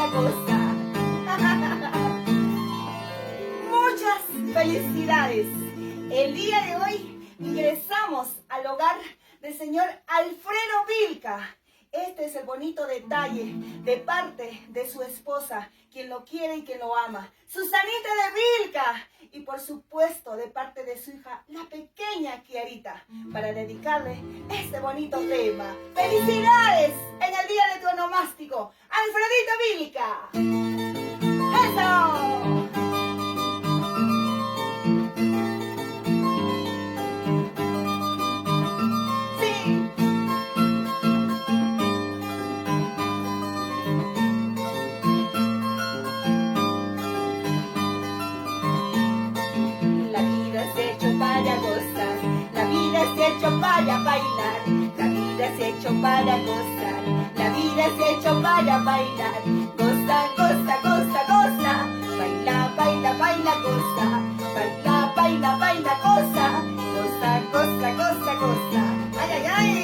baila, goza. Muchas felicidades. El día de hoy ingresamos al hogar del señor Alfredo Vilca. Este es el bonito detalle de parte de su esposa, quien lo quiere y quien lo ama, Susanita de Vilca. Y por supuesto de parte de su hija, la pequeña Kiarita, para dedicarle este bonito tema. ¡Felicidades en el día de tu onomástico, Alfredito Vilca! ¡Eso! Para bailar, la vida es hecho para gozar, la vida es hecho para bailar, goza, goza, goza, goza, baila, baila, baila, goza, baila, baila, baila, goza, goza, goza, goza, goza, ay, ay, ay.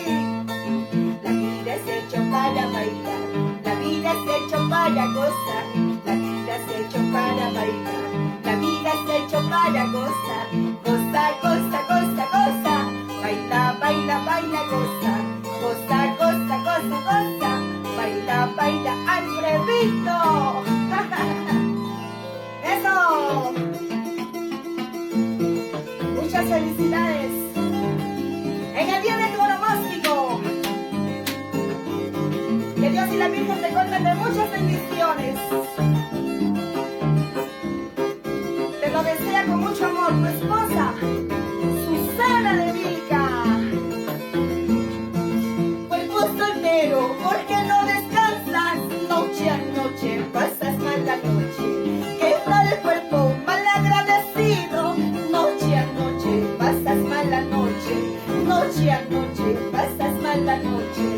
La vida es hecho para bailar, la vida es hecho para gozar, la vida es hecho para bailar, la vida es hecho para gozar, goza, goza, goza, goza. Baila, baila, baila, goza, goza, goza, goza, goza, baila, baila, Alfredito. ¡Eso! Muchas felicidades en el día de tu onomástico. Que Dios y la Virgen te colmen de muchas bendiciones. Te lo desea con mucho amor tu esposa, Susana de Vilca. Cuerpo soltero, ¿por qué no descansas? Noche a noche pasas mala noche. ¿Qué tal el cuerpo mal agradecido? Noche a noche pasas mala noche. Noche a noche pasas mala noche.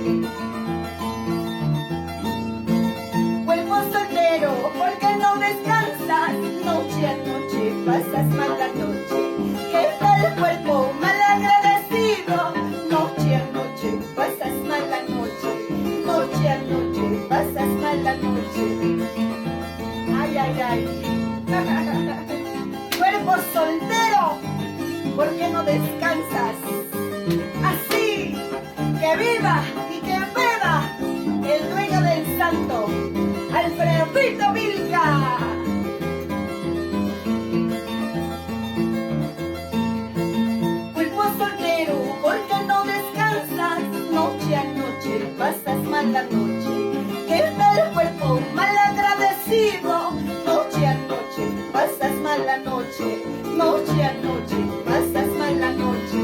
Cuerpo soltero, ¿por qué no descansas? Noche a noche pasas mala noche. ¿Qué tal el cuerpo mal agradecido? Noche a noche pasas mala noche. Noche a noche pasas mala noche. Ay, ay, ay. Cuerpo soltero, ¿por qué no descansas? Así, que viva y que beba el dueño del santo, Alfredito Vilca. Noche a noche pasas mala noche. ¿Qué tal el cuerpo mal agradecido? Noche a noche pasas mala noche. Noche a noche pasas mala noche.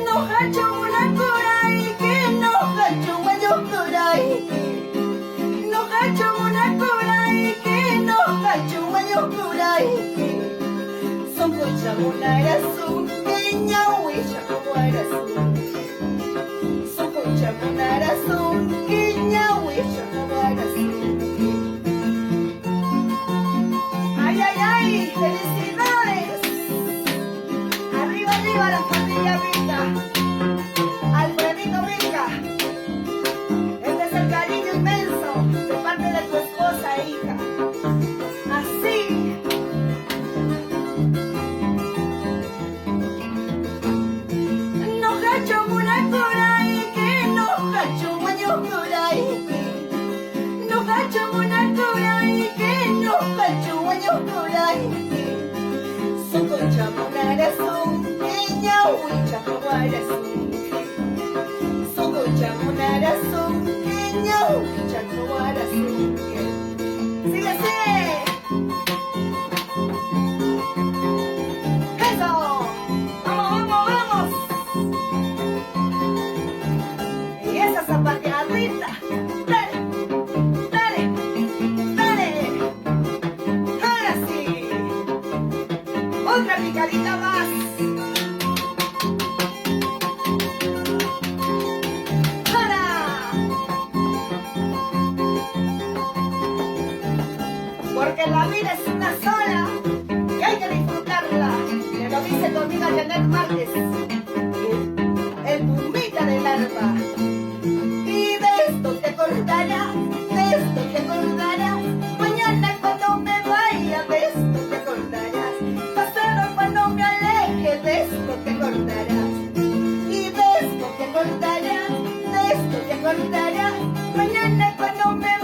No hacho una cura y que no hacho guayo cura y que no hacho una cura y que no hacho guayo cura y que son cocha una razón. Ay, ay, ay, felicidades. Arriba, arriba la familia Vilca. Alfredito Vilca. Este es el cariño inmenso de parte de tu esposa e hija. Así. ¡Sigue, sigue! ¡Eso! ¡Vamos, vamos, vamos! Y esa zapateadita. ¡Dale! ¡Dale! ¡Dale! ¡Ahora sí! Otra picadita más. recordarás mañana cuando me